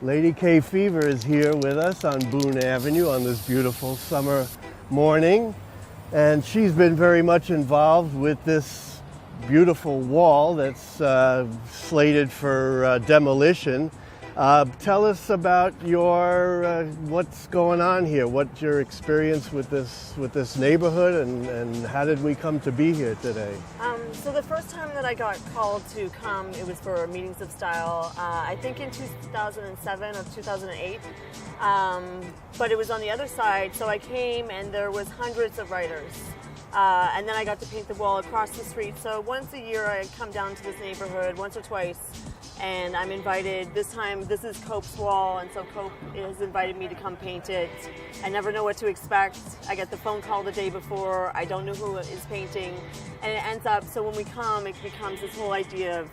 Lady K Fever is here with us on Boone Avenue on this beautiful summer morning. And she's been very much involved with this beautiful wall that's slated for demolition. Tell us about your what's going on here. What's your experience with this neighborhood, and how did we come to be here today? So the first time that I got called to come, it was for Meetings of Style. I think in 2007 or 2008. But it was on the other side, so I came and there was hundreds of writers. And then I got to paint the wall across the street. So once a year I come down to this neighborhood, once or twice, and I'm invited. This time, this is Cope's wall, and so Cope has invited me to come paint it. I never know what to expect. I get the phone call the day before. I don't know who is painting, and it ends up, so when we come, it becomes this whole idea of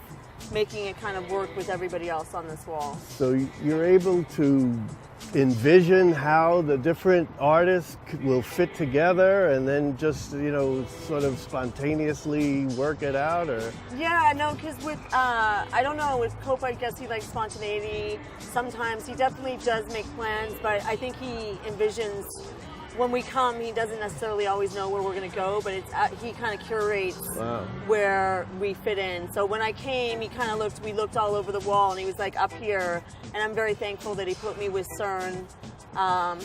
making it kind of work with everybody else on this wall. So you're able to envision how the different artists will fit together and then just, sort of spontaneously work it out, or? Yeah, no, because with, I don't know, with Cope, I guess he likes spontaneity. Sometimes he definitely does make plans, but I think he envisions when we come, he doesn't necessarily always know where we're going to go, but he kind of curates where we fit in. So when I came, we looked all over the wall, and he was like up here, and I'm very thankful that he put me with CERN,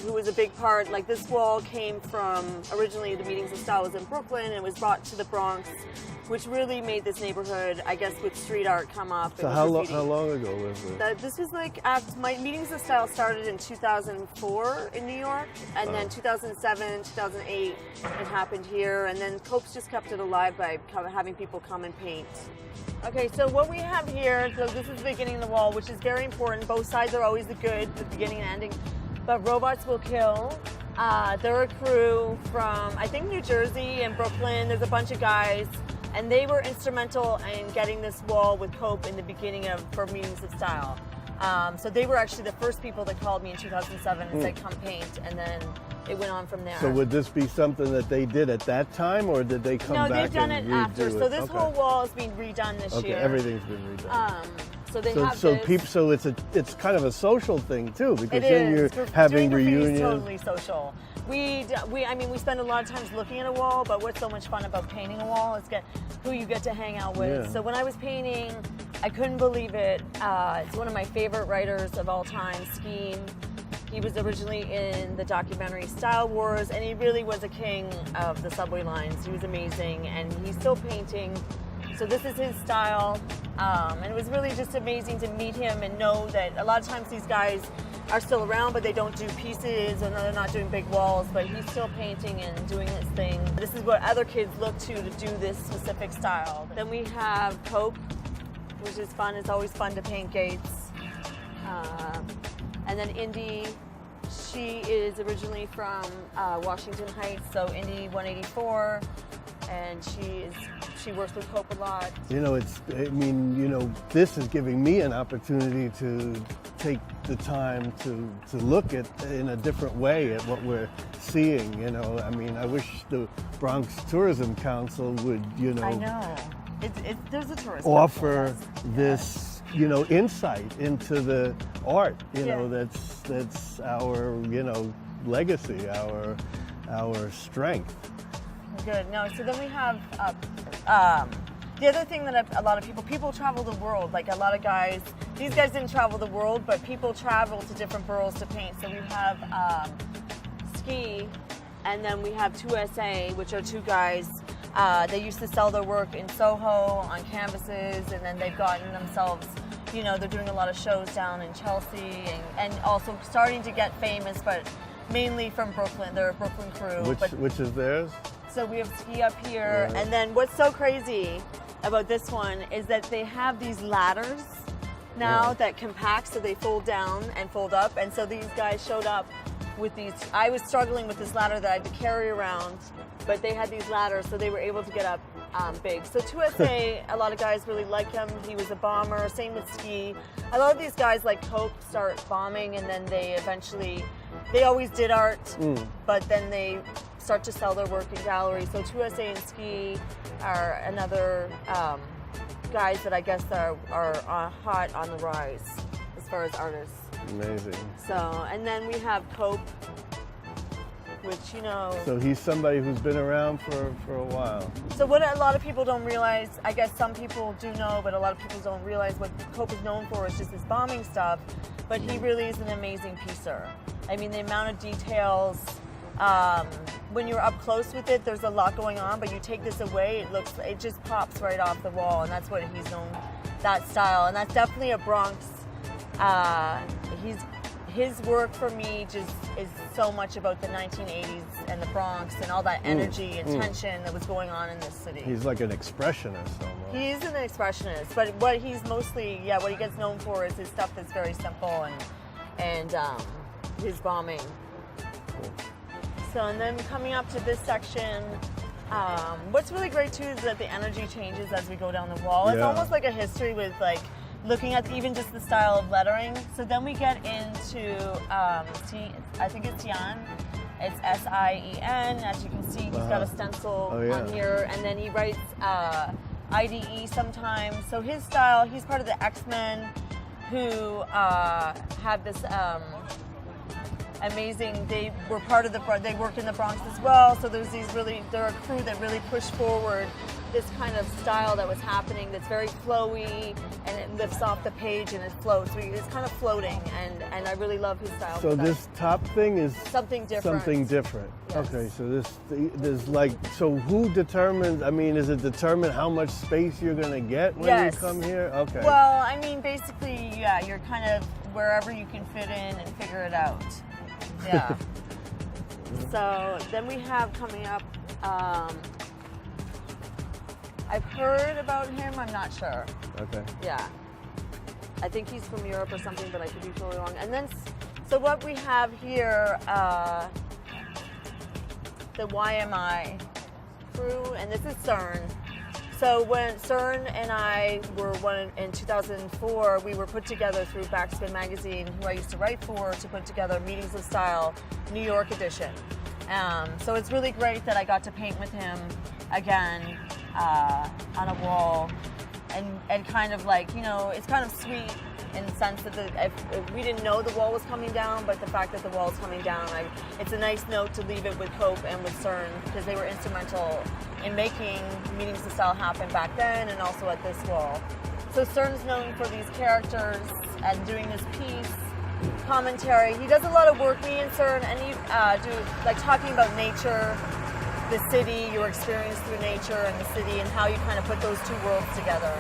who was a big part. Like, this wall came from, originally the Meetings of Style was in Brooklyn, and it was brought to the Bronx, which really made this neighborhood, I guess, with street art come up. So how long ago was it? This was like after my Meetings of Style started in 2004 in New York, and then 2007, 2008 it happened here, and then Cope's just kept it alive by having people come and paint. Okay, so what we have here, so this is the beginning of the wall, which is very important. Both sides are always the good, the beginning and ending, but Robots Will Kill. They're a crew from, I think, New Jersey and Brooklyn. There's a bunch of guys. And they were instrumental in getting this wall with Cope in the beginning for Meetings of Style. So they were actually the first people that called me in 2007 and said, come paint, and then it went on from there. So would this be something that they did at that time, or did they come back and redo it? No, they've done it after. So this whole wall is being redone this year. Okay, everything's been redone. So they have this. So it's kind of a social thing too, because then you're having reunions. It's totally social. We spend a lot of times looking at a wall, but what's so much fun about painting a wall is who you get to hang out with. Yeah. So when I was painting, I couldn't believe it. It's one of my favorite writers of all time, Scheme. He was originally in the documentary Style Wars, and he really was a king of the subway lines. He was amazing, and he's still painting. So this is his style, and it was really just amazing to meet him and know that a lot of times these guys are still around, but they don't do pieces, and they're not doing big walls, but he's still painting and doing his thing. This is what other kids look to do this specific style. Then we have Cope, which is fun. It's always fun to paint gates. And then Indy, she is originally from Washington Heights, so Indy 184, and she works with Cope a lot. This is giving me an opportunity to take the time to look at in a different way at what we're seeing. I wish the Bronx Tourism Council would, I know. There's a tourism offer this, insight into the art, that's our, legacy, our strength. Good. No, so then we have the other thing that a lot of people travel the world. Like a lot of guys, these guys didn't travel the world, but people travel to different boroughs to paint. So we have Ski, and then we have 2SA, which are two guys. They used to sell their work in Soho on canvases, and then they've gotten themselves, they're doing a lot of shows down in Chelsea, and also starting to get famous, but mainly from Brooklyn. They're a Brooklyn crew. Which is theirs? So we have Ski up here, and then what's so crazy about this one is that they have these ladders now that compact, so they fold down and fold up, and so these guys showed up with these. I was struggling with this ladder that I had to carry around, but they had these ladders, so they were able to get up big. So 2SA, a lot of guys really like him. He was a bomber. Same with Ski. A lot of these guys like Cope start bombing, and then they always did art, but then they start to sell their work in galleries. So 2SA and Ski are another guys that I guess are hot on the rise as far as artists. Amazing. So, and then we have Cope, which, So he's somebody who's been around for a while. So what a lot of people don't realize, I guess some people do know, but a lot of people don't realize what Cope is known for is just his bombing stuff, but he really is an amazing piecer. I mean, the amount of details, when you're up close with it, there's a lot going on, but you take this away, it just pops right off the wall, and that's what he's known, that style, and that's definitely a Bronx. His work for me just is so much about the 1980s and the Bronx and all that energy and tension that was going on in this city. He's like an expressionist almost. He's an expressionist, but what he's mostly, what he gets known for is his stuff that's very simple and his bombing. Cool. So, and then coming up to this section, what's really great too is that the energy changes as we go down the wall. It's almost like a history with like looking at even just the style of lettering. So then we get into, I think it's Sien. It's S-I-E-N. As you can see, he's got a stencil on here. And then he writes IDE sometimes. So his style, he's part of the X-Men who have this amazing, they were part of they worked in the Bronx as well. So there's they're a crew that really pushed forward this kind of style that was happening that's very flowy and it lifts off the page and it floats. It's kind of floating and I really love his style. So this top thing is something different. Something different. Yes. Okay, so there's like, so who determines, I mean, is it determined how much space you're going to get when you come here? Okay. Well, I mean, basically, you're kind of wherever you can fit in and figure it out. Yeah. So then we have coming up, I've heard about him, I'm not sure. Okay. Yeah. I think he's from Europe or something, but I could be totally wrong. And then, so what we have here, the YMI crew, and this is CERN. So when CERN and I were in 2004, we were put together through Backspin Magazine, who I used to write for, to put together Meetings of Style, New York edition. So it's really great that I got to paint with him again on a wall, and kind of like, it's kind of sweet in the sense that if we didn't know the wall was coming down, but the fact that the wall is coming down, it's a nice note to leave it with Cope and with CERN because they were instrumental in making Meetings of Style happen back then and also at this wall. So CERN's known for these characters and doing this piece, commentary. He does a lot of work, me and CERN, and he do like talking about nature, the city, your experience through nature and the city, and how you kind of put those two worlds together.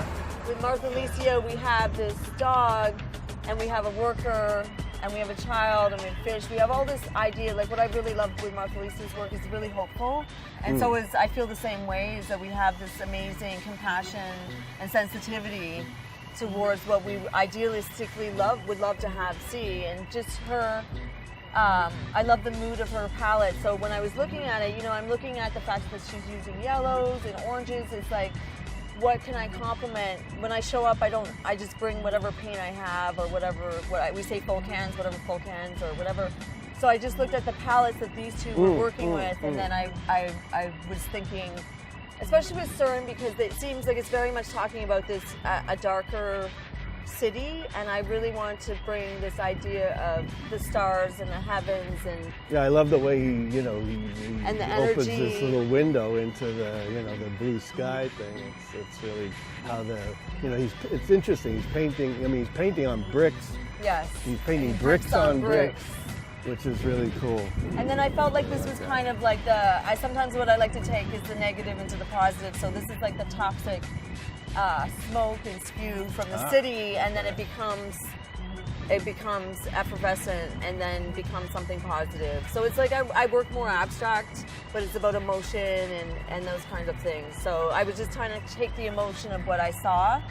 With Martha Alicia, we have this dog, and we have a worker, and we have a child, and we have fish. We have all this idea, like what I really love with Martha Alicia's work is really hopeful. And so I feel the same way, is that we have this amazing compassion and sensitivity towards what we idealistically would love to see. And just her, I love the mood of her palette. So when I was looking at it, I'm looking at the fact that she's using yellows and oranges. It's like, what can I complement? When I show up, I just bring whatever paint I have or whatever, we say full cans, whatever full cans or whatever. So I just looked at the palettes that these two were working with, and then I was thinking, especially with CERN, because it seems like it's very much talking about this, a darker city, and I really want to bring this idea of the stars and the heavens and I love the way he and the opens energy. this little window into the the blue sky thing. It's really how it's interesting. He's painting. I mean, he's painting on bricks. Yes. He's painting bricks on bricks, which is really cool. And then I felt like this was kind of like sometimes what I like to take is the negative into the positive. So this is like the toxic smoke and spew from the city, and then it becomes effervescent and then becomes something positive. So it's like I work more abstract, but it's about emotion and those kinds of things. So I was just trying to take the emotion of what I saw,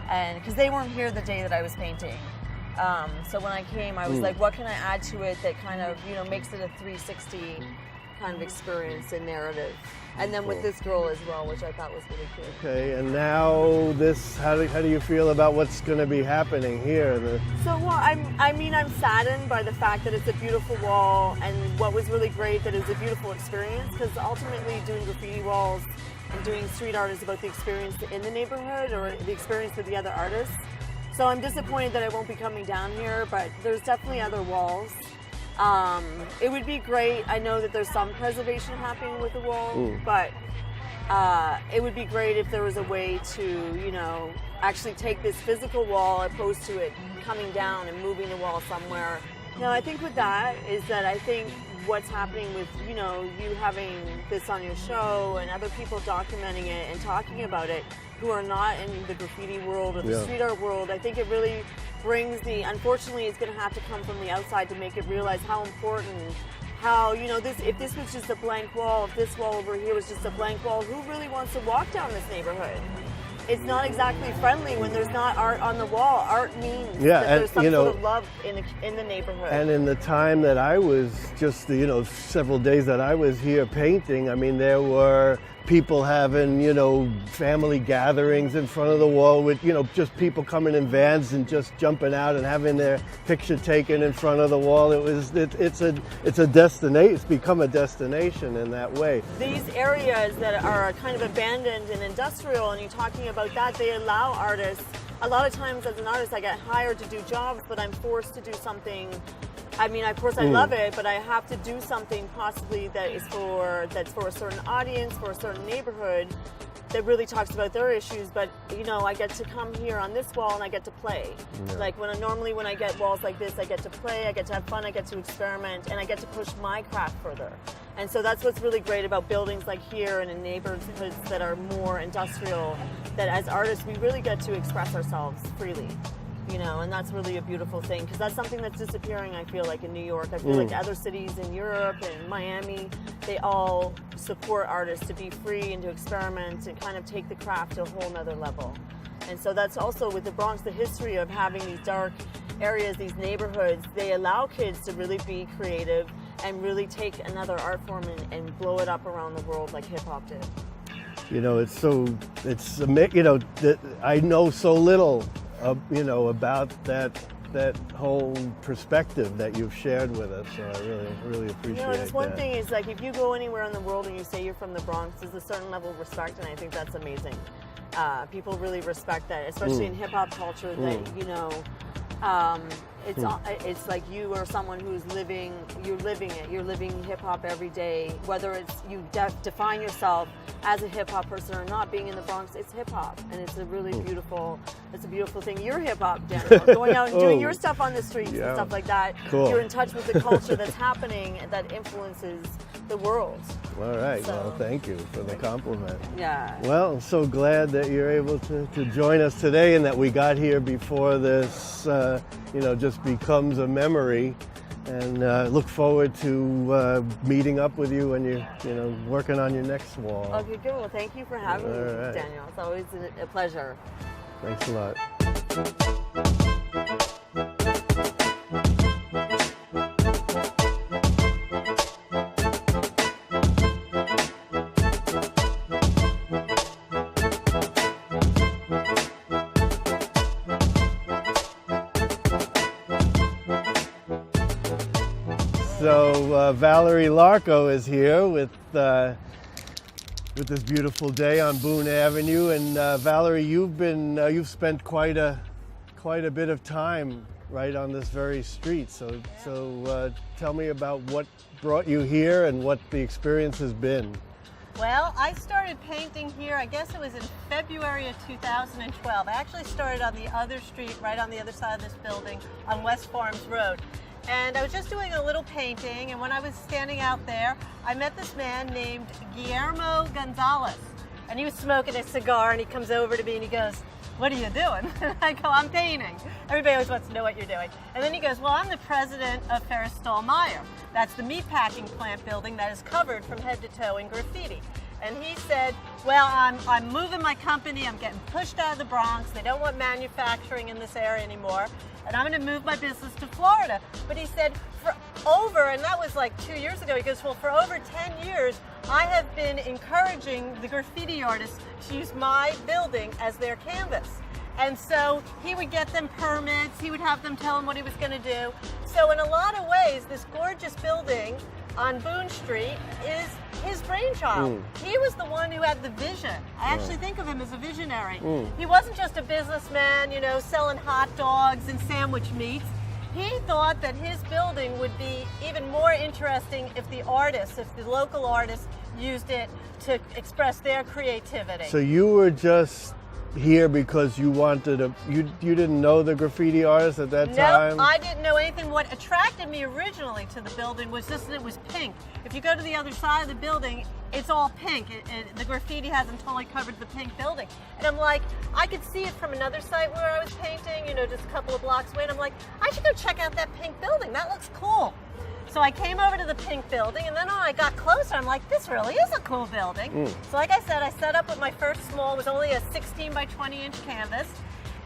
and because they weren't here the day that I was painting. So when I came, I was like, what can I add to it that kind of makes it a 360 kind of experience and narrative. And then with this girl as well, which I thought was really cool. Okay, and now how do you feel about what's going to be happening here? I'm saddened by the fact that it's a beautiful wall, and what was really great that it's a beautiful experience, because ultimately doing graffiti walls and doing street art is about the experience in the neighborhood or the experience with the other artists. So I'm disappointed that I won't be coming down here, but there's definitely other walls. It would be great. I know that there's some preservation happening with the wall, but it would be great if there was a way to, you know, actually take this physical wall opposed to it coming down and moving the wall somewhere. No, I think with that is that I think what's happening with, you know, you having this on your show and other people documenting it and talking about it who are not in the graffiti world or the street art world, I think it really brings unfortunately it's going to have to come from the outside to make it realize how important, how, you know, if this was just a blank wall, if this wall over here was just a blank wall, who really wants to walk down this neighborhood? It's not exactly friendly when there's not art on the wall. Art means that there's some sort of love in the neighborhood. And in the time that I was just, you know, several days that I was here painting, I mean, there were people having, you know, family gatherings in front of the wall with, you know, just people coming in vans and just jumping out and having their picture taken in front of the wall. It's a destination. It's become a destination in that way. These areas that are kind of abandoned and industrial, and you're talking about that, they allow artists. A lot of times as an artist, I get hired to do jobs, but I'm forced to do something. I mean, of course I love it, but I have to do something possibly that's for a certain audience, for a certain neighborhood that really talks about their issues. But, you know, I get to come here on this wall and I get to play. Like normally when I get walls like this, I get to play, I get to have fun, I get to experiment, and I get to push my craft further. And so that's what's really great about buildings like here and in neighborhoods that are more industrial, that as artists we really get to express ourselves freely. You know, and that's really a beautiful thing, because that's something that's disappearing, I feel like, in New York. I feel like other cities in Europe and Miami, they all support artists to be free and to experiment and kind of take the craft to a whole nother level. And so that's also with the Bronx, the history of having these dark areas, these neighborhoods, they allow kids to really be creative and really take another art form and blow it up around the world like hip hop did. You know, you know, I know so little you know, about that whole perspective that you've shared with us, so I really appreciate it. You know, this one thing is, like, if you go anywhere in the world and you say you're from the Bronx, there's a certain level of respect, and I think that's amazing. People really respect that, especially in hip hop culture. That, you know, it's like you are someone who's you're living hip hop every day. Whether it's you define yourself as a hip hop person or not, being in the Bronx, it's hip hop, and it's a really beautiful thing. You're hip hop, Daniel, going out and doing your stuff on the streets and stuff like that. Cool. You're in touch with the culture that's happening that influences the world. All right. So, well, thank you for the compliment. Yeah. Well, I'm so glad that you're able to join us today, and that we got here before this, you know, just becomes a memory. And look forward to meeting up with you when you're, you know, working on your next wall. Okay, good. Well, thank you for having me, Daniel. It's always a pleasure. Thanks a lot. So Valerie Larco is here with this beautiful day on Boone Avenue, and Valerie, you've spent quite a bit of time right on this very street. So tell me about what brought you here and what the experience has been. Well, I started painting here, I guess it was in February of 2012. I actually started on the other street, right on the other side of this building, on West Farms Road. And I was just doing a little painting, and when I was standing out there, I met this man named Guillermo Gonzalez. And he was smoking a cigar, and he comes over to me and he goes, "What are you doing?" And I go, "I'm painting." Everybody always wants to know what you're doing. And then he goes, "Well, I'm the president of Ferris Meyer. That's the meatpacking plant building that is covered from head to toe in graffiti." And he said, "Well, I'm moving my company. I'm getting pushed out of the Bronx. They don't want manufacturing in this area anymore. And I'm going to move my business to Florida." But he said, and that was like 2 years ago, he goes, "Well, for over 10 years, I have been encouraging the graffiti artists to use my building as their canvas." And so he would get them permits, he would have them tell him what he was going to do. So in a lot of ways, this gorgeous building on Boone Street is his brainchild. He was the one who had the vision. I actually think of him as a visionary. He wasn't just a businessman, you know, selling hot dogs and sandwich meats. He thought that his building would be even more interesting if the local artists used it to express their creativity. So you were just here because you wanted you didn't know the graffiti artist at that time? No, I didn't know anything. What attracted me originally to the building was just that it was pink. If you go to the other side of the building, it's all pink. The graffiti hasn't totally covered the pink building. And I'm like, I could see it from another site where I was painting, you know, just a couple of blocks away. And I'm like, I should go check out that pink building. That looks cool. So I came over to the pink building, and then when I got closer, I'm like, this really is a cool building. So like I said, I set up with my first small, it was only a 16 by 20 inch canvas,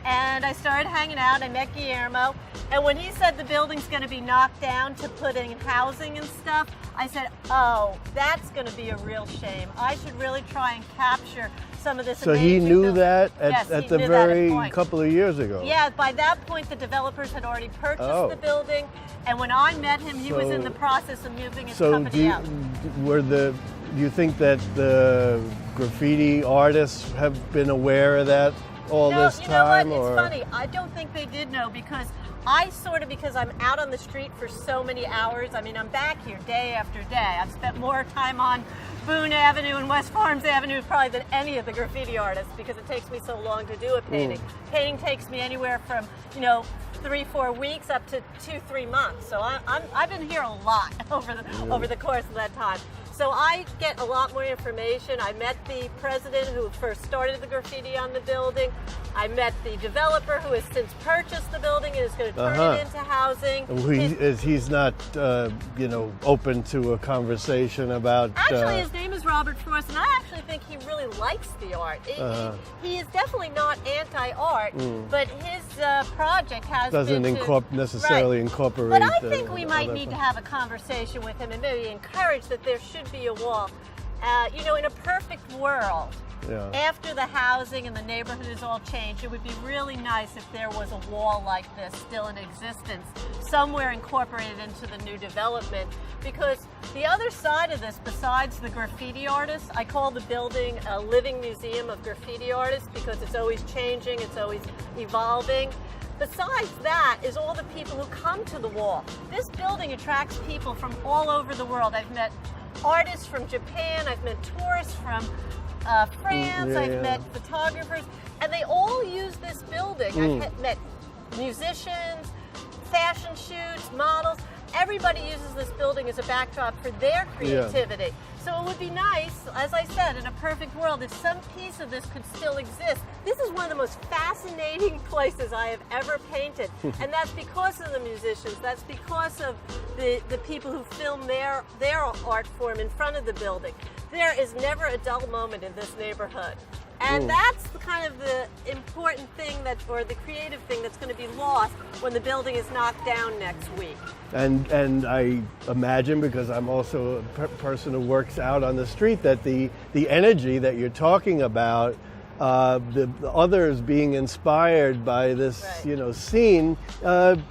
and I started hanging out. I met Guillermo, and when he said the building's going to be knocked down to put in housing and stuff, I said, oh, that's going to be a real shame. I should really try and capture some of this. So he knew that at the very couple of years ago? Yeah, by that point the developers had already purchased the building, and when I met him, he was in the process of moving his company out. Do you think that the graffiti artists have been aware of that all this time? No, you know what? It's funny. I don't think they did know, because because I'm out on the street for so many hours. I mean, I'm back here day after day. I've spent more time on Boone Avenue and West Farms Avenue probably than any of the graffiti artists, because it takes me so long to do a painting. Painting takes me anywhere from, 3-4 weeks up to 2-3 months. So I've been here a lot over the course of that time. So I get a lot more information. I met the president who first started the graffiti on the building. I met the developer who has since purchased the building and is going to turn it into housing. He's not, open to a conversation about... Actually, his name is Robert Frost, and I actually think he really likes the art. He is definitely not anti-art, but his project has doesn't necessarily incorporate... But I think we might need to have a conversation with him and maybe encourage that there should be a wall. In a perfect world, after the housing and the neighborhood is all changed, it would be really nice if there was a wall like this still in existence, somewhere incorporated into the new development. Because the other side of this, besides the graffiti artists, I call the building a living museum of graffiti artists, because it's always changing, it's always evolving. Besides that is all the people who come to the wall. This building attracts people from all over the world. I've met artists from Japan, I've met tourists from France, I've met photographers, and they all use this building. I've met musicians, fashion shoots, models. Everybody uses this building as a backdrop for their creativity. So it would be nice, as I said, in a perfect world, if some piece of this could still exist. This is one of the most fascinating places I have ever painted. And that's because of the musicians. That's because of the people who film their art form in front of the building. There is never a dull moment in this neighborhood. And that's the kind of the important thing or the creative thing that's going to be lost when the building is knocked down next week. And I imagine, because I'm also a person who works out on the street, that the energy that you're talking about, the others being inspired by this, scene,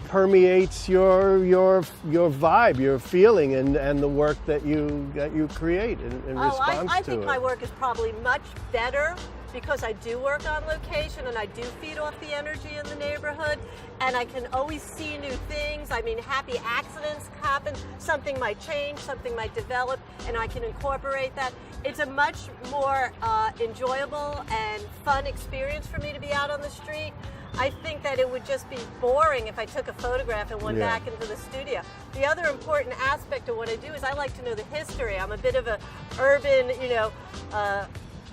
permeates your vibe, your feeling, and the work that you create in response to it. I think my work is probably much better because I do work on location and I do feed off the energy in the neighborhood, and I can always see new things. I mean, happy accidents happen, something might change, something might develop, and I can incorporate that. It's a much more enjoyable and fun experience for me to be out on the street. I think that it would just be boring if I took a photograph and went back into the studio. The other important aspect of what I do is I like to know the history. I'm a bit of a urban,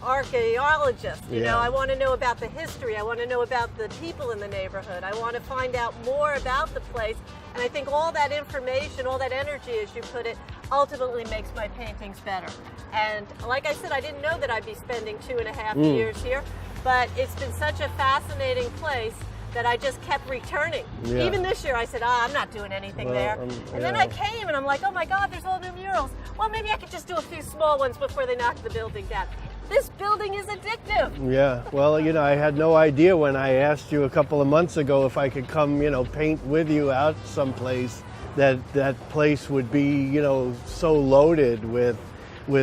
archaeologist. I want to know about the history. I want to know about the people in the neighborhood. I want to find out more about the place. And I think all that information, all that energy, as you put it, ultimately makes my paintings better. And like I said, I didn't know that I'd be spending 2.5 years here, but it's been such a fascinating place that I just kept returning. Even this year I said, I'm not doing anything there. And then I came and I'm like, oh my God, there's all new murals. Well, maybe I could just do a few small ones before they knock the building down. This building is addictive. Yeah, well, I had no idea when I asked you a couple of months ago if I could come, paint with you out someplace, that place would be, you know, so loaded with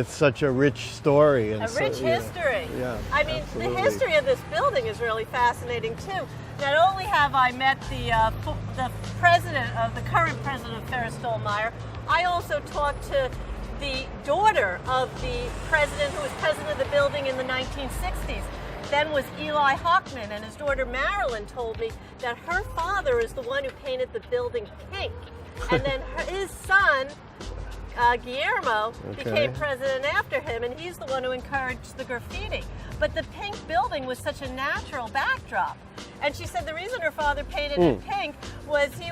such a rich story and a rich history. Yeah, I mean, absolutely. the history of this building is really fascinating too. Not only have I met the president of the current president of Ferris Stollmeyer, I also talked to the daughter of the president who was president of the building in the 1960s. Then was Eli Hockman, and his daughter Marilyn told me that her father is the one who painted the building pink. And then his son, Guillermo, became president after him, and he's the one who encouraged the graffiti. But the pink building was such a natural backdrop. And she said the reason her father painted it pink was he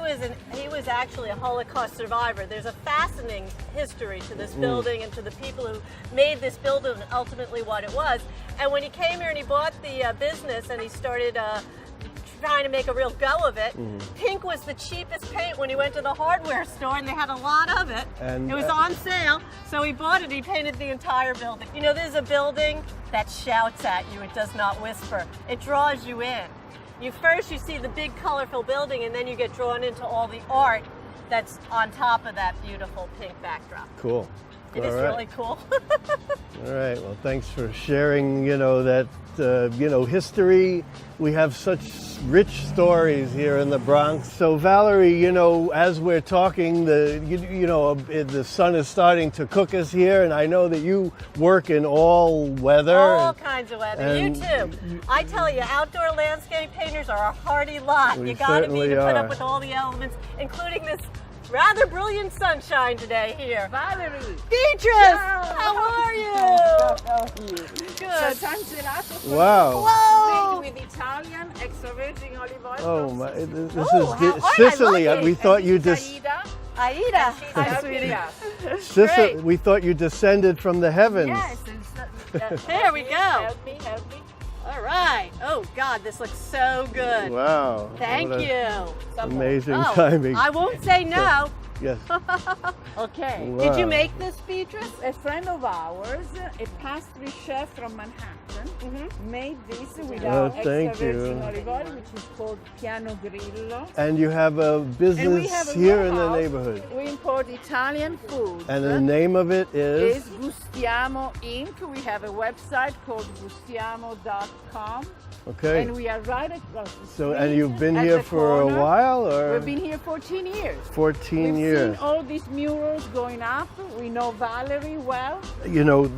was actually a Holocaust survivor. There's a fascinating history to this building and to the people who made this building ultimately what it was. And when he came here and he bought the business and he started trying to make a real go of it, pink was the cheapest paint when he went to the hardware store, and they had a lot of it. And it was on sale, so he bought it. He painted the entire building. You know, there's a building that shouts at you. It does not whisper. It draws you in. First you see the big colorful building, and then you get drawn into all the art that's on top of that beautiful pink backdrop. Cool. It is really cool. All right. Well, thanks for sharing, you know, that, you know, history. We have such rich stories here in the Bronx. So, Valerie, you know, as we're talking, the sun is starting to cook us here, and I know that you work in all weather. All kinds of weather. You too. I tell you, outdoor landscape painters are a hardy lot. You got to be to put up with all the elements, including this rather brilliant sunshine today here. Valerie! Beatrice! How are you? Good. Wow. Whoa! Made with Italian extra virgin olive oil. Oh my! This how- is I Sicily. like it. We thought you just Aida. Hi, Helping sweetie. us. Sicily. Great. We thought you descended from the heavens. Yes. There we go. Help me. All right. Oh, God, this looks so good. Wow! Thank What a you. Amazing Oh, timing. I won't say no. Yes. Okay. Wow. Did you make this, Beatrice? A friend of ours, a pastry chef from Manhattan, made this with our thank extra virgin you. olive oil, which is called Piano Grillo. And you have a And we business have a here in the warehouse. neighborhood. We import Italian food. And the name of it is is? Gustiamo Inc. We have a website called gustiamo.com. Okay. And we are right across the street. So, and you've been at here the for corner. a while, or? We've been here 14 years. 14 We've years. seen all these murals going up. We know Valerie well. You know,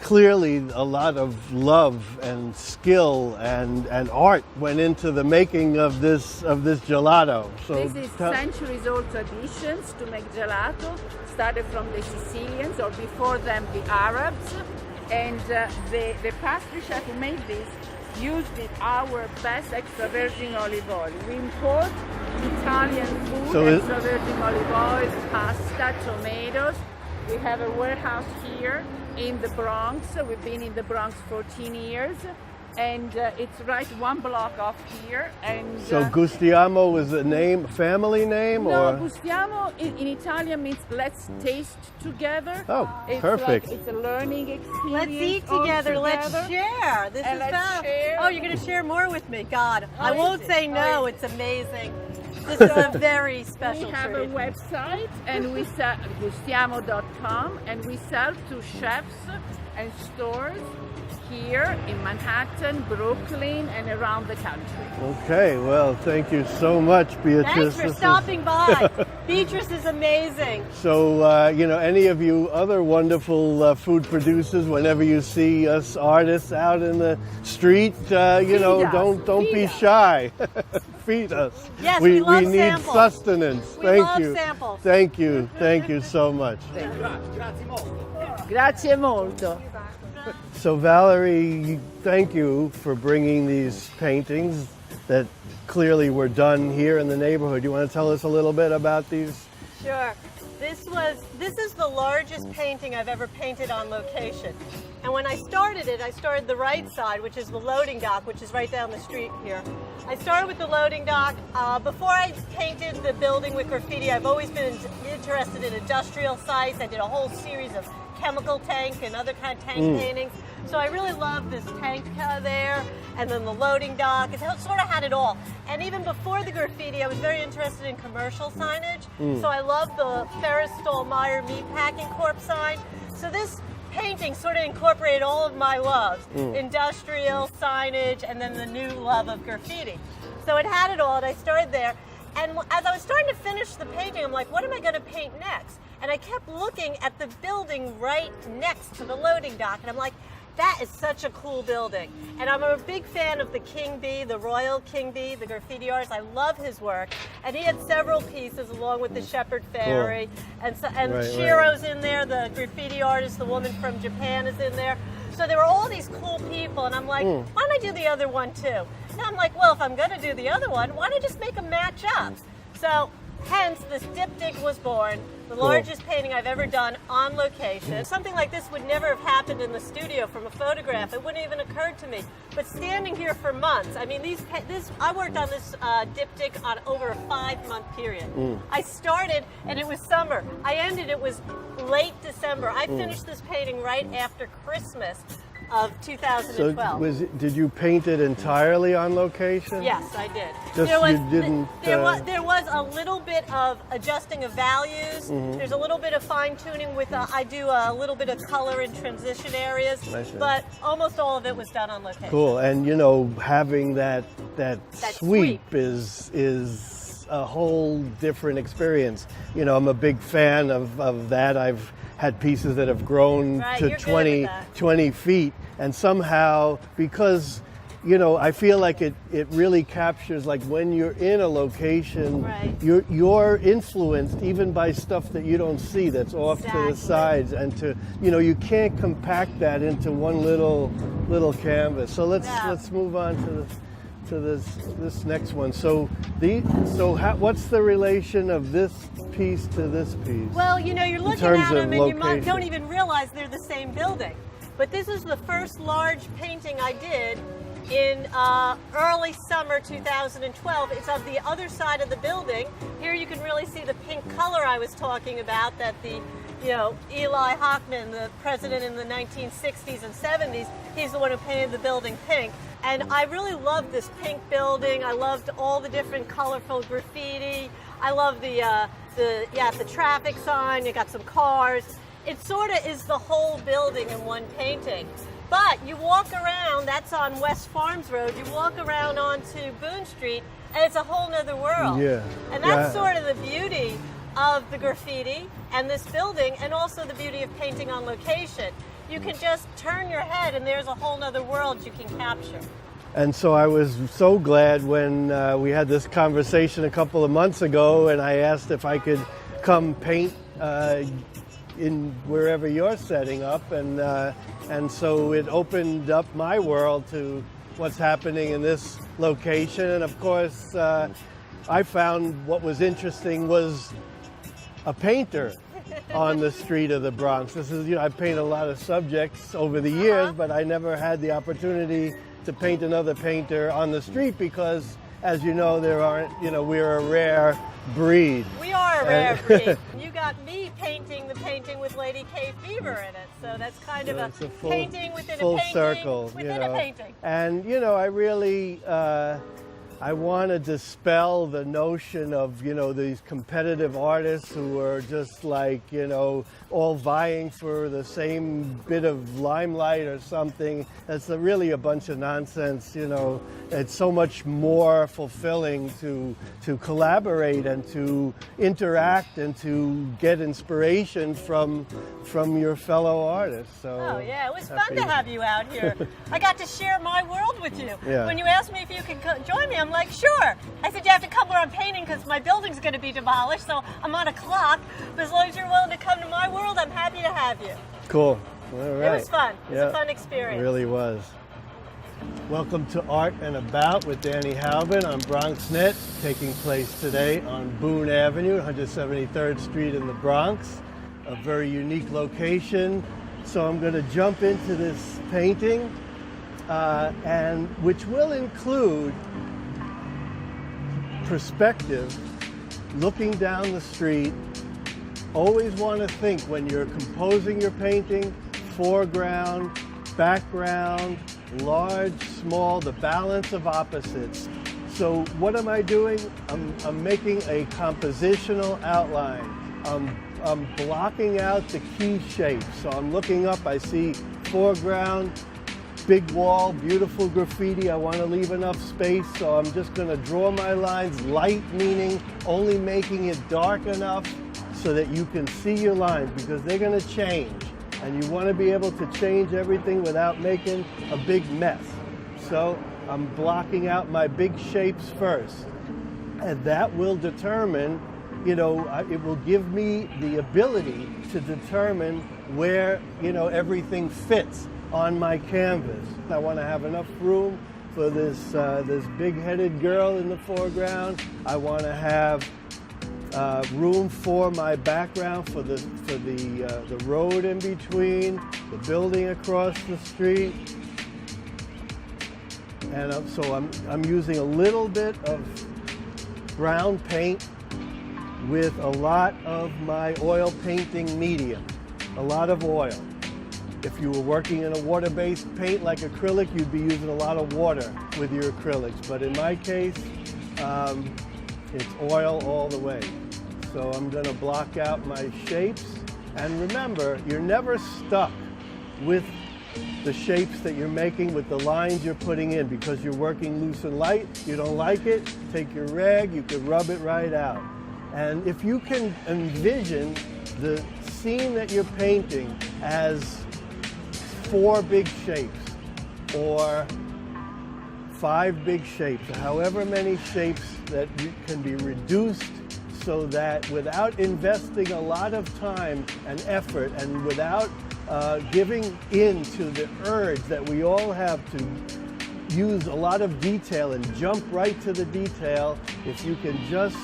clearly a lot of love and skill and art went into the making of this gelato. So This is centuries-old traditions to make gelato. Started from the Sicilians, or before them the Arabs. And the pastry chef who made this used our best extra virgin olive oil. We import Italian food, So extra virgin olive oil, pasta, tomatoes. We have a warehouse here in the Bronx. We've been in the Bronx 14 years. And it's right one block off here. And So Gustiamo is a name, family name, no, or? gustiamo in Italian means let's taste together. Oh, It's perfect. Like, it's a learning experience. Let's eat all together. Let's together. share. This And is let's fab. share. Oh, you're going to share more with me. God, I How won't is say it? no. How is It's amazing. This is a very special We have treat. a website, and we sell gustiamo.com, and we sell to chefs and stores here in Manhattan, Brooklyn, and around the country. Okay, well, thank you so much, Beatrice. Thanks for This is- stopping by. Beatrice is amazing. So, you know, any of you other wonderful food producers, whenever you see us artists out in the street, you know, us. don't Feed be us. shy. Feed us. Yes, we love need samples. sustenance. We Thank love you. samples. Thank you. Thank you so much. Grazie molto. So, Valerie, thank you for bringing these paintings that clearly were done here in the neighborhood. You want to tell us a little bit about these? Sure. This is the largest painting I've ever painted on location. And when I started it, I started the right side, which is the loading dock, which is right down the street here. I started with the loading dock. Before I painted the building with graffiti, I've always been interested in industrial sites. I did a whole series of chemical tank and other kind of tank paintings. So I really love this tank there, and then the loading dock. It sort of had it all. And even before the graffiti, I was very interested in commercial signage. So I love the Ferris Stollmeyer Meatpacking Corp sign. So this painting sort of incorporated all of my loves, industrial, signage, and then the new love of graffiti. So it had it all, and I started there. And as I was starting to finish the painting, I'm like, what am I going to paint next? And I kept looking at the building right next to the loading dock, and I'm like, that is such a cool building. And I'm a big fan of the King Bee, the Royal King Bee, the graffiti artist. I love his work. And he had several pieces along with the Shepherd Fairy. Cool. And Shiro's in there, the graffiti artist, the woman from Japan is in there. So there were all these cool people, and I'm like, why don't I do the other one too? Now I'm like, well, if I'm going to do the other one, why don't I just make them match up? So hence, this diptych was born, the largest painting I've ever done on location. Something like this would never have happened in the studio from a photograph. It wouldn't even occur to me. But standing here for months, I mean, I worked on this diptych on over a 5-month period. I started, and it was summer. I ended, it was late December. I finished this painting right after Christmas of 2012. So did you paint it entirely on location? Yes, I did. There was a little bit of adjusting of values. There's a little bit of fine tuning with, I do a little bit of color in transition areas, but almost all of it was done on location. Cool, and having that sweep is a whole different experience. I'm a big fan of that. I've had pieces that have grown to 20 feet, and somehow, because I feel like it really captures, like, when you're in a location, you're influenced even by stuff that you don't see, that's off to the sides, and you can't compact that into one little canvas. So let's move on to this next one. So what's the relation of this piece to this piece? Well, you're looking at them and you don't even realize they're the same building. But this is the first large painting I did in early summer 2012. It's on the other side of the building. Here you can really see the pink color I was talking about, that the Eli Hockman, the president in the 1960s and 70s, he's the one who painted the building pink. And I really loved this pink building. I loved all the different colorful graffiti. I love the traffic sign. You got some cars. It sort of is the whole building in one painting. But you walk around, that's on West Farms Road, you walk around onto Boone Street, and it's a whole nother world. Yeah. And that's sort of the beauty of the graffiti and this building, and also the beauty of painting on location. You can just turn your head and there's a whole nother world you can capture. And so I was so glad when we had this conversation a couple of months ago, and I asked if I could come paint in wherever you're setting up, and so it opened up my world to what's happening in this location. And of course, I found what was interesting was a painter on the street of the Bronx. This is, I've painted a lot of subjects over the years, but I never had the opportunity to paint another painter on the street because, as you know, there aren't, we're a rare breed. We are a rare breed. You got me painting the painting with Lady K Fever in it, so that's kind of a painting within a painting circle, within a painting. And I really I want to dispel the notion of these competitive artists who are just like all vying for the same bit of limelight or something. That's really a bunch of nonsense. It's so much more fulfilling to collaborate and to interact and to get inspiration from your fellow artists. So oh yeah, it was fun to have you out here. I got to share my world with you. Yeah. When you asked me if you could join me, I'm like, sure. I said, you have to come where I'm painting because my building's going to be demolished, so I'm on a clock. But as long as you're willing to come to my world, I'm happy to have you. Cool. All right. It was fun. It was a fun experience. It really was. Welcome to Art and About with Danny Halbin on BronxNet, taking place today on Boone Avenue, 173rd Street in the Bronx. A very unique location. So I'm going to jump into this painting, and which will include perspective, looking down the street always want to think when you're composing your painting, foreground, background, large, small, the balance of opposites. So what am I doing? I'm making a compositional outline. I'm blocking out the key shapes. So I'm looking up, I see foreground, big wall, beautiful graffiti. I want to leave enough space, so I'm just going to draw my lines light, meaning only making it dark enough so that you can see your lines, because they're going to change. And you want to be able to change everything without making a big mess. So I'm blocking out my big shapes first. And that will determine, it will give me the ability to determine where, everything fits on my canvas. I want to have enough room for this big-headed girl in the foreground. I want to have room for my background, for the road in between, the building across the street. And so I'm using a little bit of brown paint with a lot of my oil painting medium, a lot of oil. If you were working in a water-based paint like acrylic, you'd be using a lot of water with your acrylics. But in my case, it's oil all the way. So I'm going to block out my shapes. And remember, you're never stuck with the shapes that you're making, with the lines you're putting in, because you're working loose and light. You don't like it, take your rag, you can rub it right out. And if you can envision the scene that you're painting as 4 big shapes or 5 big shapes, however many shapes that can be reduced, so that without investing a lot of time and effort and without giving in to the urge that we all have to use a lot of detail and jump right to the detail, if you can just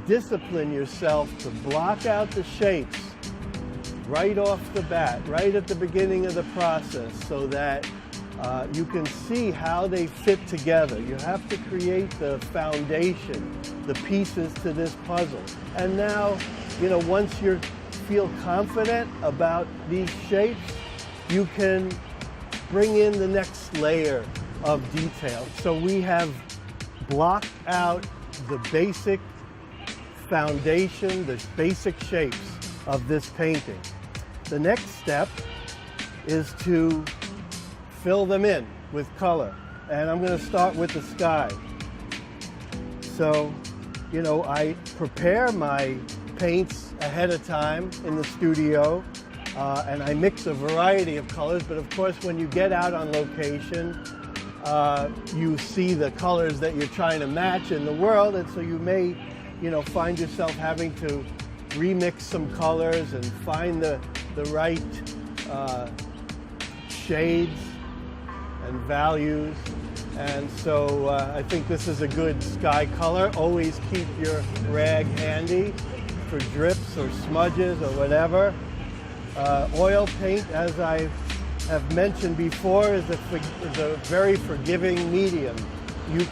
discipline yourself to block out the shapes right off the bat, right at the beginning of the process, so that you can see how they fit together. You have to create the foundation, the pieces to this puzzle. And now, once you feel confident about these shapes, you can bring in the next layer of detail. So we have blocked out the basic foundation, the basic shapes of this painting. The next step is to fill them in with color. And I'm going to start with the sky. So, I prepare my paints ahead of time in the studio, and I mix a variety of colors. But of course, when you get out on location, you see the colors that you're trying to match in the world, and so you may, find yourself having to remix some colors and find the right shades and values. And so I think this is a good sky color. Always keep your rag handy for drips or smudges or whatever. Oil paint, as I have mentioned before, is a very forgiving medium. You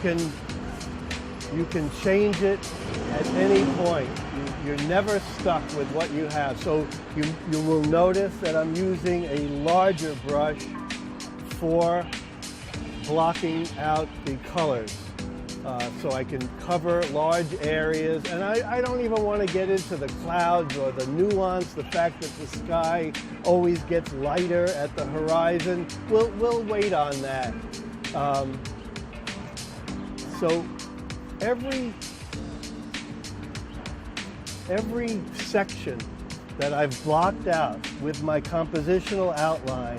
can change it at any point. You're never stuck with what you have. So you will notice that I'm using a larger brush for blocking out the colors. So I can cover large areas. And I don't even want to get into the clouds or the nuance, the fact that the sky always gets lighter at the horizon. We'll wait on that. So every section that I've blocked out with my compositional outline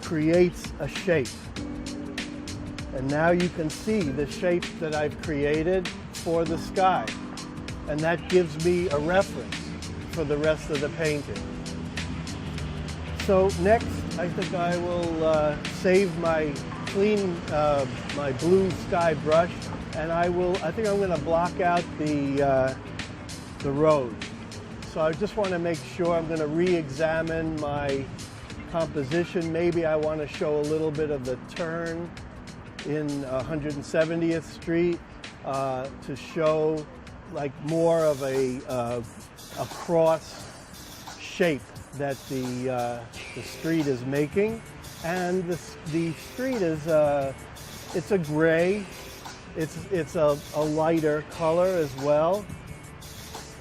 creates a shape. And now you can see the shape that I've created for the sky. And that gives me a reference for the rest of the painting. So next, I think I will save my my blue sky brush, and I think I'm going to block out the road. So I just want to make sure I'm going to re-examine my composition. Maybe I want to show a little bit of the turn in 170th Street to show like more of a cross shape that the street is making, and the street is it's a gray. It's a lighter color as well.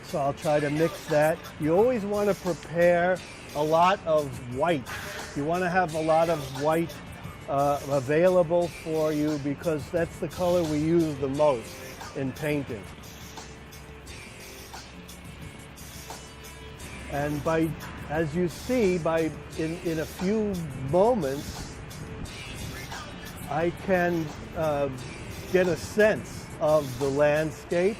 So I'll try to mix that. You always want to prepare a lot of white. You want to have a lot of white available for you because that's the color we use the most in painting. And as you see, in a few moments, I can get a sense of the landscape,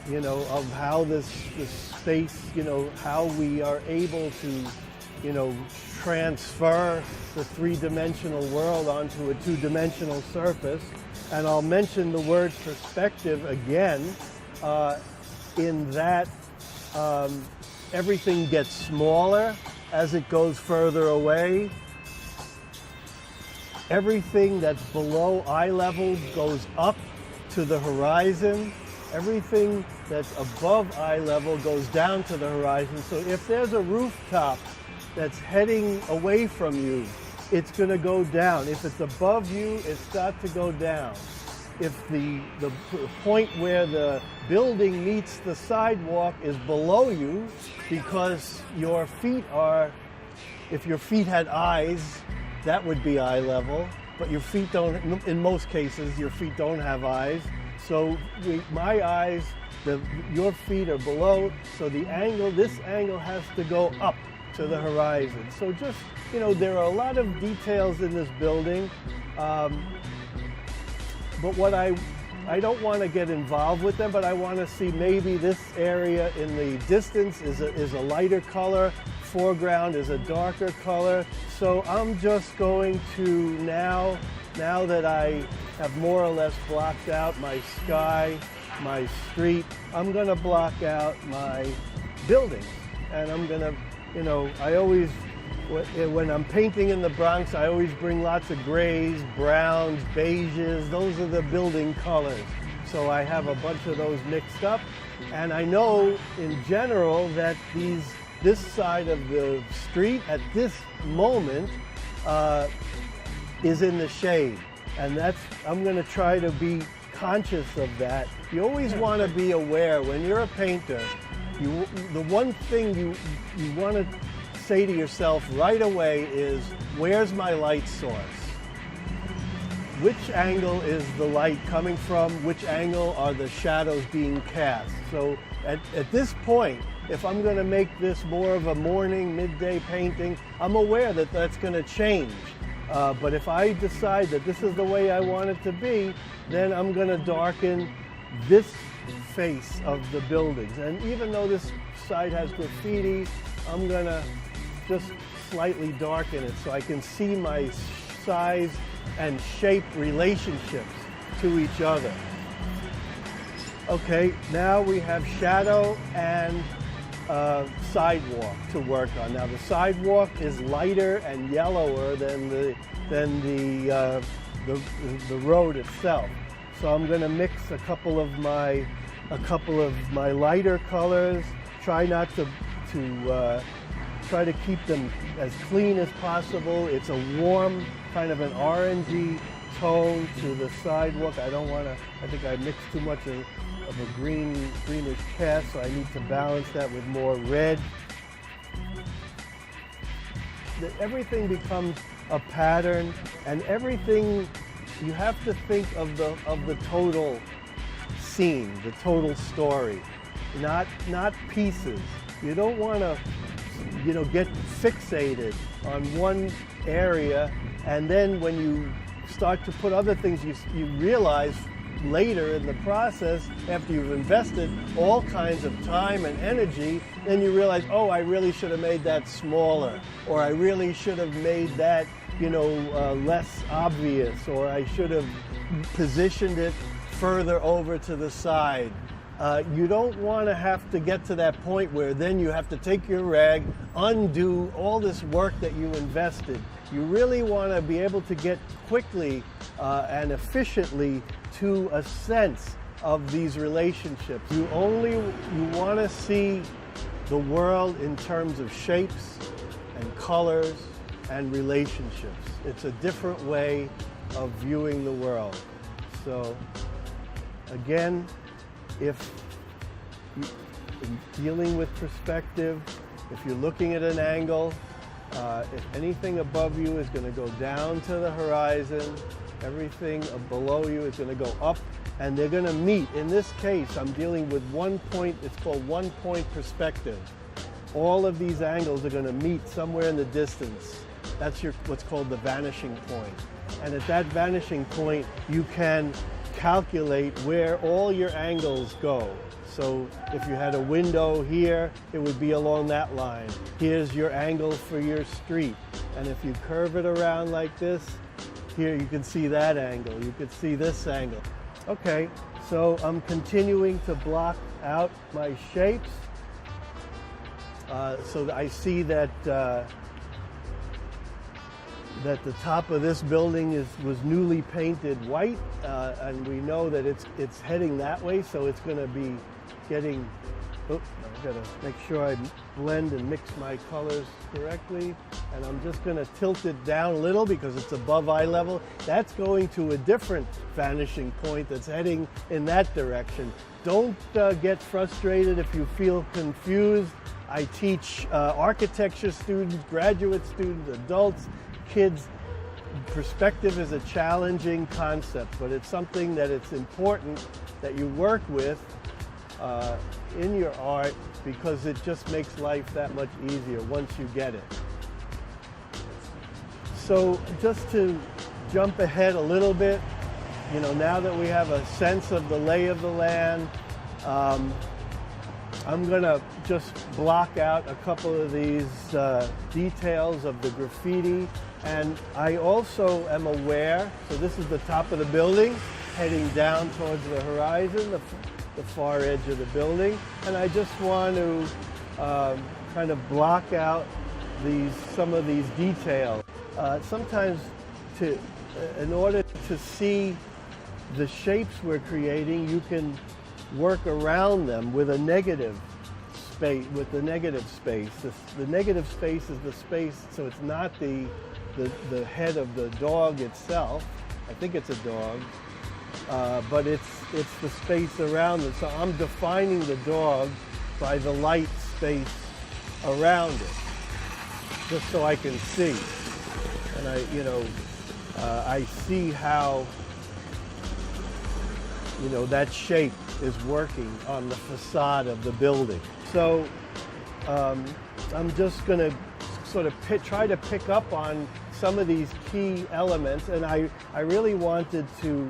of how this space, how we are able to, transfer the three-dimensional world onto a two-dimensional surface. And I'll mention the word perspective again, in that everything gets smaller as it goes further away. Everything that's below eye level goes up to the horizon. Everything that's above eye level goes down to the horizon. So if there's a rooftop that's heading away from you, it's going to go down. If it's above you, it's got to go down. If the point where the building meets the sidewalk is below you, because your feet are, if your feet had eyes, that would be eye level, but your feet don't, in most cases, your feet don't have eyes. So my eyes, your feet are below, so this angle has to go up to the horizon. So just, there are a lot of details in this building, but what I don't want to get involved with them, but I want to see maybe this area in the distance is a lighter color, foreground is a darker color. So I'm just going to now that I have more or less blocked out my sky, my street, I'm going to block out my buildings. And I'm going to, I always, when I'm painting in the Bronx, I always bring lots of grays, browns, beiges. Those are the building colors. So I have a bunch of those mixed up. And I know in general that this side of the street at this moment is in the shade. And I'm going to try to be conscious of that. You always want to be aware when you're a painter. The one thing you want to say to yourself right away is, where's my light source? Which angle is the light coming from? Which angle are the shadows being cast? So at this point, if I'm going to make this more of a morning, midday painting, I'm aware that that's going to change. But if I decide that this is the way I want it to be, then I'm going to darken this face of the buildings. And even though this side has graffiti, I'm going to just slightly darken it so I can see my size and shape relationships to each other. Okay, now we have shadow and sidewalk to work on. Now the sidewalk is lighter and yellower than the road itself. So I'm going to mix a couple of my lighter colors. Try not to try to keep them as clean as possible. It's a warm, kind of an orangey tone to the sidewalk. I think I mixed too much of a greenish cast, so I need to balance that with more red. Everything becomes a pattern, and everything, you have to think of the total scene, the total story, not pieces. You don't want to get fixated on one area, and then when you start to put other things, you realize later in the process, after you've invested all kinds of time and energy, then you realize, oh, I really should have made that smaller, or I really should have made that, less obvious, or I should have positioned it further over to the side. You don't want to have to get to that point where then you have to take your rag, undo all this work that you invested. You really want to be able to get quickly and efficiently to a sense of these relationships. You want to see the world in terms of shapes and colors and relationships. It's a different way of viewing the world. So again, if dealing with perspective, if you're looking at an angle, if anything above you is going to go down to the horizon, everything below you is going to go up, and they're going to meet. In this case, I'm dealing with 1 point, it's called 1 point perspective. All of these angles are going to meet somewhere in the distance. That's what's called the vanishing point. And at that vanishing point, you can calculate where all your angles go. So if you had a window here, it would be along that line. Here's your angle for your street. And if you curve it around like this, here you can see that angle. You can see this angle. Okay, so I'm continuing to block out my shapes. So that I see that that the top of this building was newly painted white, and we know that it's heading that way, so it's going to be getting. Oh, I've got to make sure I blend and mix my colors correctly, and I'm just going to tilt it down a little because it's above eye level. That's going to a different vanishing point that's heading in that direction. Don't get frustrated if you feel confused. I teach architecture students, graduate students, adults, kids. Perspective is a challenging concept, but it's something that it's important that you work with in your art because it just makes life that much easier once you get it. So just to jump ahead a little bit, you know, now that we have a sense of the lay of the land, I'm going to just block out a couple of these details of the graffiti. And I also am aware, so this is the top of the building, heading down towards the horizon, the far edge of the building. And I just want to kind of block out some of these details. Sometimes in order to see the shapes we're creating, you can work around them with a negative space, The negative space is the space, so it's not the head of the dog itself. I think it's a dog, but it's the space around it. So I'm defining the dog by the light space around it, just so I can see. And I see how, that shape is working on the facade of the building. So I'm just going to sort of try to pick up on some of these key elements, and I really wanted to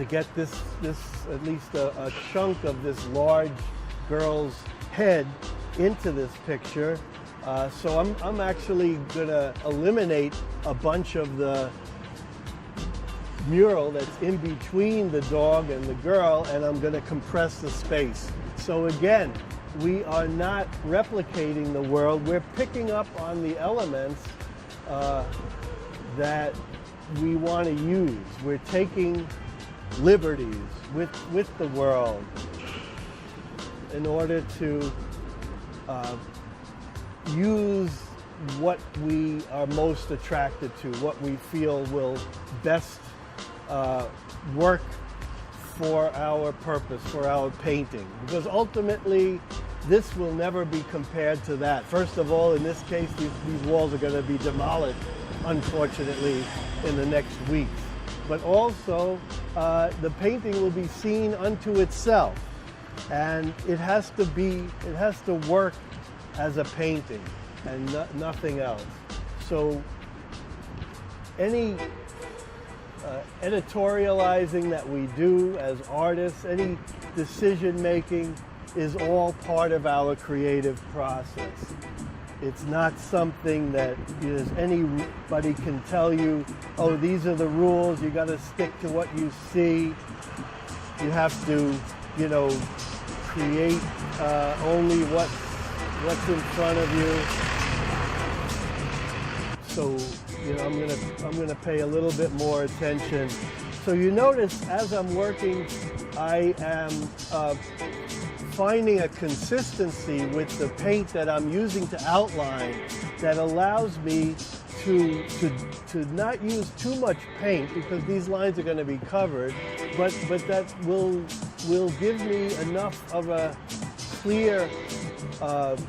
get this at least a chunk of this large girl's head into this picture. So I'm actually going to eliminate a bunch of the mural that's in between the dog and the girl, and I'm going to compress the space. So again, we are not replicating the world. We're picking up on the elements that we want to use. We're taking liberties with the world in order to use what we are most attracted to, what we feel will best work for our purpose, for our painting. Because ultimately, this will never be compared to that. First of all, in this case, these walls are going to be demolished, unfortunately, in the next week. But also, the painting will be seen unto itself. And it has to work as a painting and nothing else. So any editorializing that we do as artists, any decision making is all part of our creative process. It's not something that anybody can tell you, oh, these are the rules, you got to stick to what you see. You have to, create only what's in front of you. So, I'm gonna pay a little bit more attention So you notice as I'm working, I am finding a consistency with the paint that I'm using to outline that allows me to not use too much paint, because these lines are going to be covered, but that will give me enough of a clear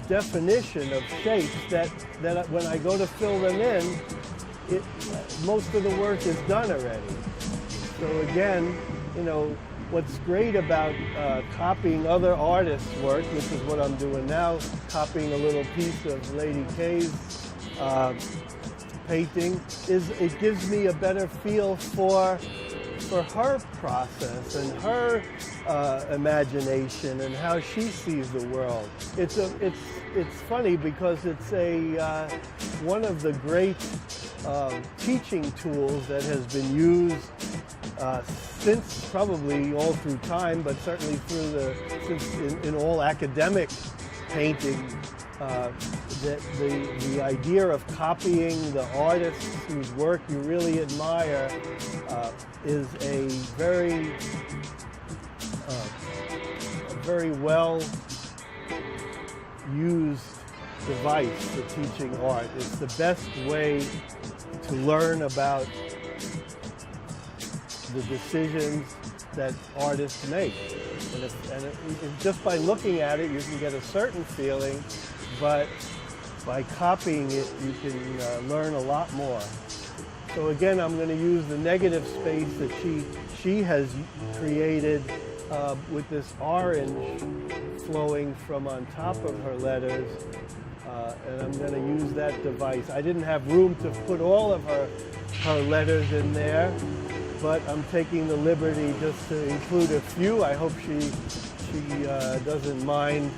definition of shapes that when I go to fill them in, most of the work is done already. So again, you know, what's great about copying other artists' work, which is what I'm doing now, copying a little piece of Lady Kay's painting, is it gives me a better feel for her process and her imagination and how she sees the world. It's funny because it's one of the great teaching tools that has been used since probably all through time, but certainly since in all academic painting. The idea of copying the artists whose work you really admire is a very well used device for teaching art. It's the best way to learn about the decisions that artists make. And just by looking at it, you can get a certain feeling, but by copying it, you can learn a lot more. So again, I'm going to use the negative space that she has created with this orange flowing from on top of her letters, and I'm going to use that device. I didn't have room to put all of her letters in there, but I'm taking the liberty just to include a few. I hope she doesn't mind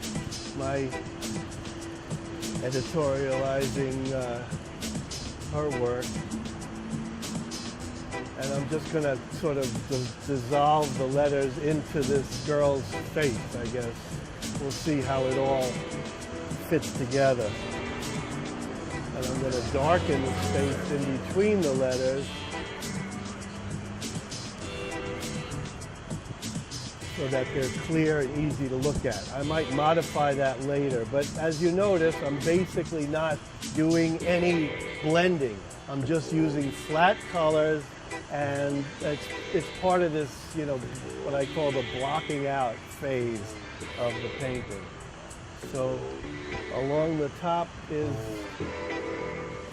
my editorializing her work. And I'm just going to sort of dissolve the letters into this girl's face, I guess. We'll see how it all fits together. And I'm going to darken the space in between the letters so that they're clear and easy to look at. I might modify that later, but as you notice, I'm basically not doing any blending. I'm just using flat colors, and it's part of this, you know, what I call the blocking out phase of the painting. So along the top is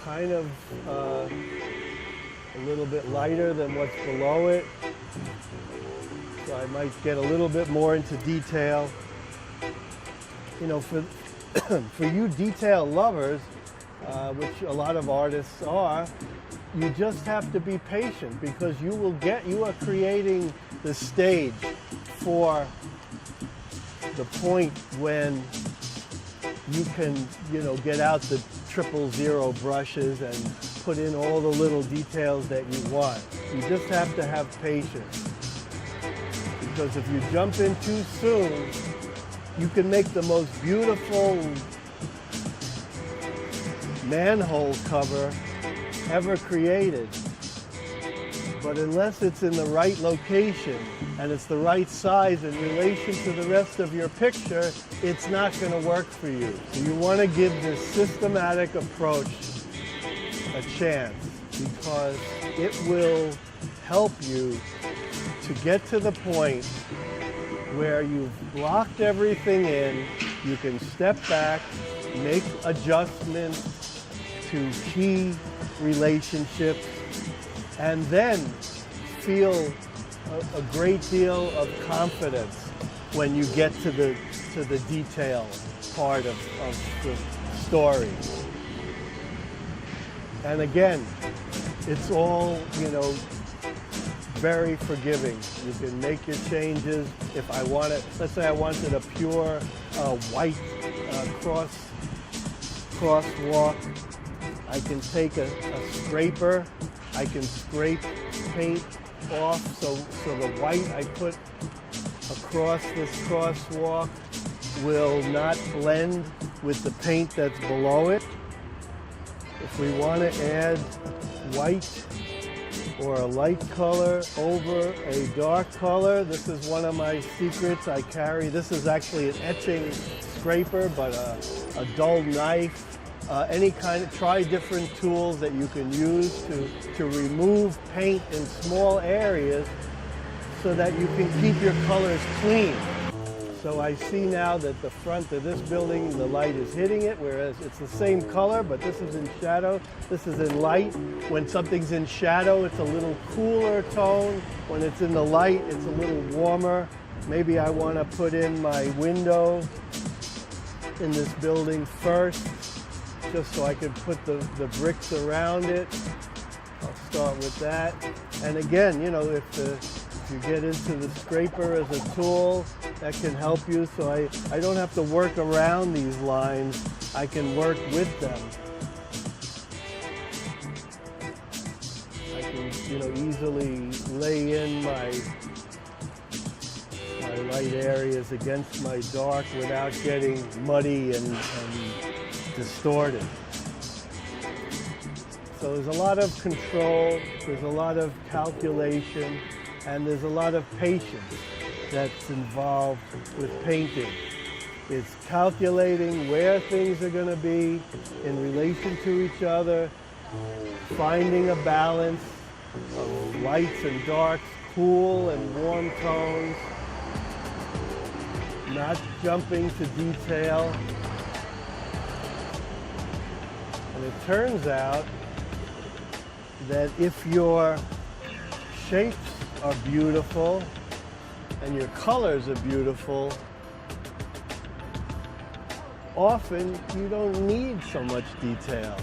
kind of a little bit lighter than what's below it. So I might get a little bit more into detail. You know, for you detail lovers, which a lot of artists are, you just have to be patient, because you are creating the stage for the point when you can, you know, get out the 000 brushes and put in all the little details that you want. You just have to have patience, because if you jump in too soon, you can make the most beautiful manhole cover ever created, but unless it's in the right location and it's the right size in relation to the rest of your picture, it's not going to work for you. So you want to give this systematic approach a chance, because it will help you to get to the point where you've blocked everything in. You can step back, make adjustments to key relationships, and then feel a great deal of confidence when you get to the detail part of the story. And again, it's all, you know, very forgiving. You can make your changes. If I want it, let's say I wanted a pure white crosswalk, I can take a scraper, I can scrape paint off so the white I put across this crosswalk will not blend with the paint that's below it. If we want to add white or a light color over a dark color. This is one of my secrets I carry. This is actually an etching scraper, but a dull knife. Any kind of, try different tools that you can use to remove paint in small areas so that you can keep your colors clean. So I see now that the front of this building, the light is hitting it, whereas it's the same color, but this is in shadow, this is in light. When something's in shadow, it's a little cooler tone. When it's in the light, it's a little warmer. Maybe I want to put in my window in this building first, just so I can put the bricks around it. I'll start with that. And again, you know, if you get into the scraper as a tool, that can help you. So I don't have to work around these lines. I can work with them. I can, you know, easily lay in my light areas against my dark without getting muddy and distorted. So there's a lot of control, there's a lot of calculation, and there's a lot of patience that's involved with painting. It's calculating where things are going to be in relation to each other, finding a balance of lights and darks, cool and warm tones, not jumping to detail. And it turns out that if your shapes are beautiful and your colors are beautiful, often you don't need so much detail.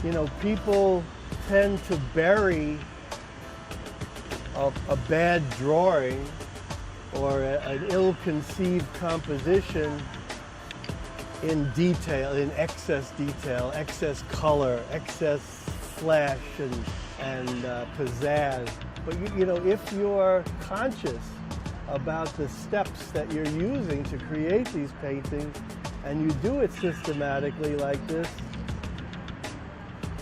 You know, people tend to bury a bad drawing or an ill-conceived composition in detail, in excess detail, excess color, excess flash and pizzazz. But you know, if you're conscious about the steps that you're using to create these paintings, and you do it systematically like this,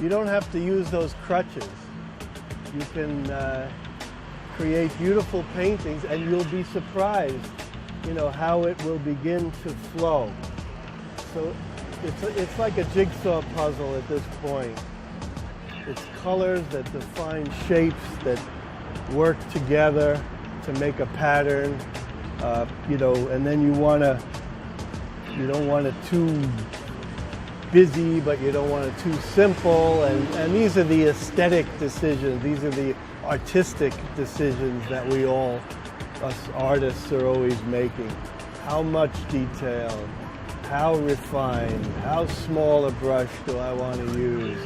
you don't have to use those crutches. You can create beautiful paintings, and you'll be surprised, you know, how it will begin to flow. So it's like a jigsaw puzzle at this point. It's colors that define shapes that work together to make a pattern, you know, and then you don't want it too busy, but you don't want it too simple. And these are the aesthetic decisions. These are the artistic decisions that we all, us artists, are always making. How much detail? How refined? How small a brush do I want to use?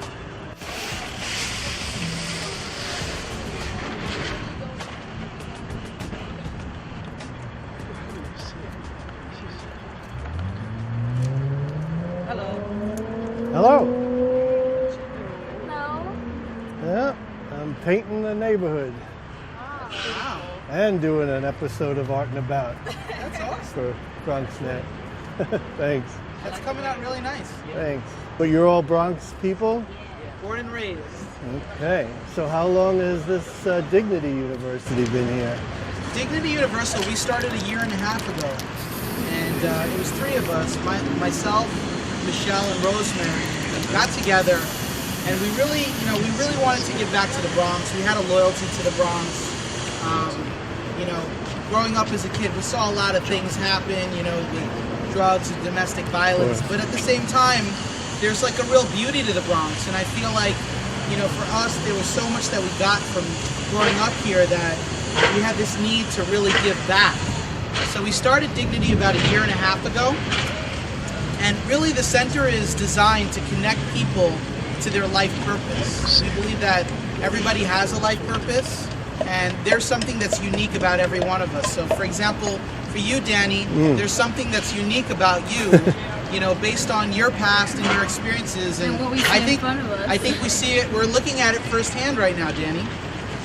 Hello. Hello. Yeah, I'm painting the neighborhood. Wow. And doing an episode of Art and About That's awesome. for BronxNet. Thanks. That's coming out really nice. Thanks. But you're all Bronx people? Born and raised. Okay. So how long has this Dignity University been here? Dignity Universal, we started 1.5 years ago. And it was 3 of us, myself, Michelle, and Rosemary, got together. And we really wanted to give back to the Bronx. We had a loyalty to the Bronx. You know, growing up as a kid, we saw a lot of things happen, you know, with drugs and domestic violence. Sure. But at the same time, there's like a real beauty to the Bronx. And I feel like, you know, for us, there was so much that we got from growing up here that we had this need to really give back. So we started Dignity about 1.5 years ago. And really the center is designed to connect people to their life purpose. We believe that everybody has a life purpose, and there's something that's unique about every one of us. So for example, for you, Danny, there's something that's unique about you, you know, based on your past and your experiences. And what we see in front of us. I think we see it, we're looking at it firsthand right now, Danny.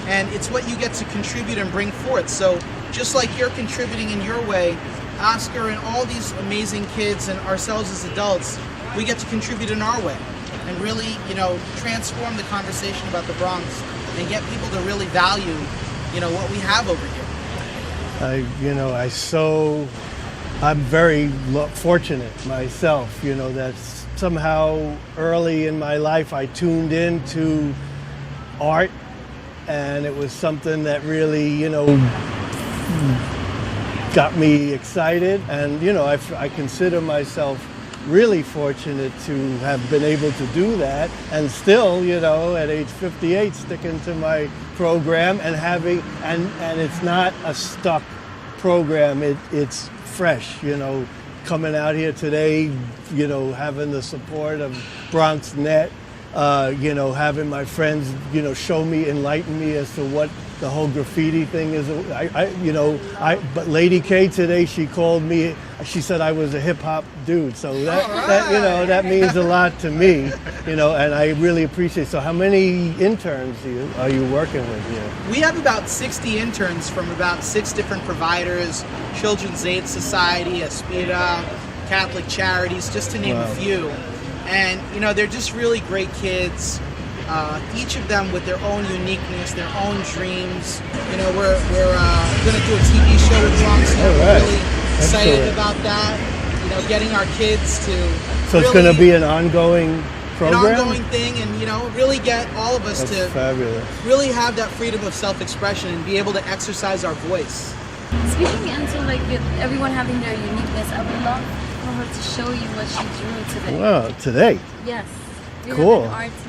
And it's what you get to contribute and bring forth. So just like you're contributing in your way, Oscar and all these amazing kids and ourselves as adults, we get to contribute in our way and really, you know, transform the conversation about the Bronx and get people to really value, you know, what we have over here. I'm very fortunate myself, you know, that somehow early in my life I tuned into art, and it was something that really, you know, got me excited. And, you know, I consider myself really fortunate to have been able to do that, and still, you know, at age 58, sticking to my program and having, and it's not a stuck program, it's fresh, you know, coming out here today, you know, having the support of Bronx Net, you know, having my friends, you know, show me, enlighten me as to what the whole graffiti thing is. But Lady K today, she called me, she said I was a hip hop dude. So that you know, that means a lot to me, you know, and I really appreciate it. So how many interns are you working with here? We have about 60 interns from about 6 different providers: Children's Aid Society, Aspira, Catholic Charities, just to name a few. And, you know, they're just really great kids. Each of them with their own uniqueness, their own dreams. You know, we're going to do a TV show with Bronx. We're really excited about that. You know, getting our kids to. So it's going to be an ongoing program? An ongoing thing, and, you know, really get all of us to fabulous. Really have that freedom of self-expression and be able to exercise our voice. Speaking into like everyone having their uniqueness, I would love for her to show you what she drew today. Wow, today? Yes. We Cool. have an artist.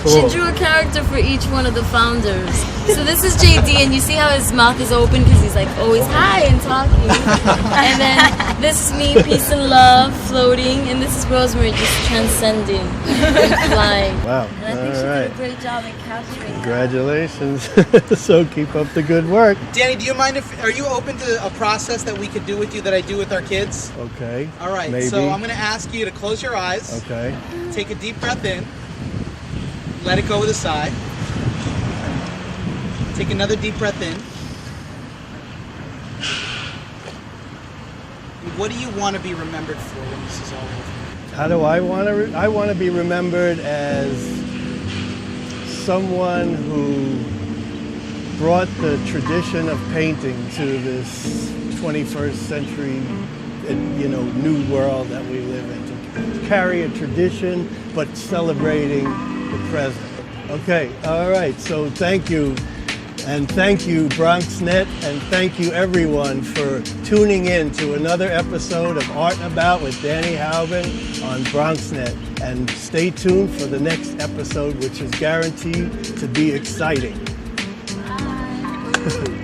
Cool. She drew a character for each one of the founders. So this is JD, and you see how his mouth is open because he's like always hi and talking. And then this is me, peace and love, floating, and this is Rosemary just transcending and flying. Wow. And I think she did a great job in capturing Congratulations. So keep up the good work. Danny, do you mind are you open to a process that we could do with you that I do with our kids? Okay. All right, maybe. So I'm going to ask you to close your eyes. Okay. Take a deep breath in. Let it go with a sigh. Take another deep breath in. What do you want to be remembered for when this is all over? How do I want to? I want to be remembered as someone who brought the tradition of painting to this 21st century, you know, new world that we live in. To carry a tradition, but celebrating the present. Okay, all right, so thank you. And thank you, BronxNet, and thank you everyone for tuning in to another episode of Art and About with Danny Haubin on BronxNet. And stay tuned for the next episode, which is guaranteed to be exciting. Bye.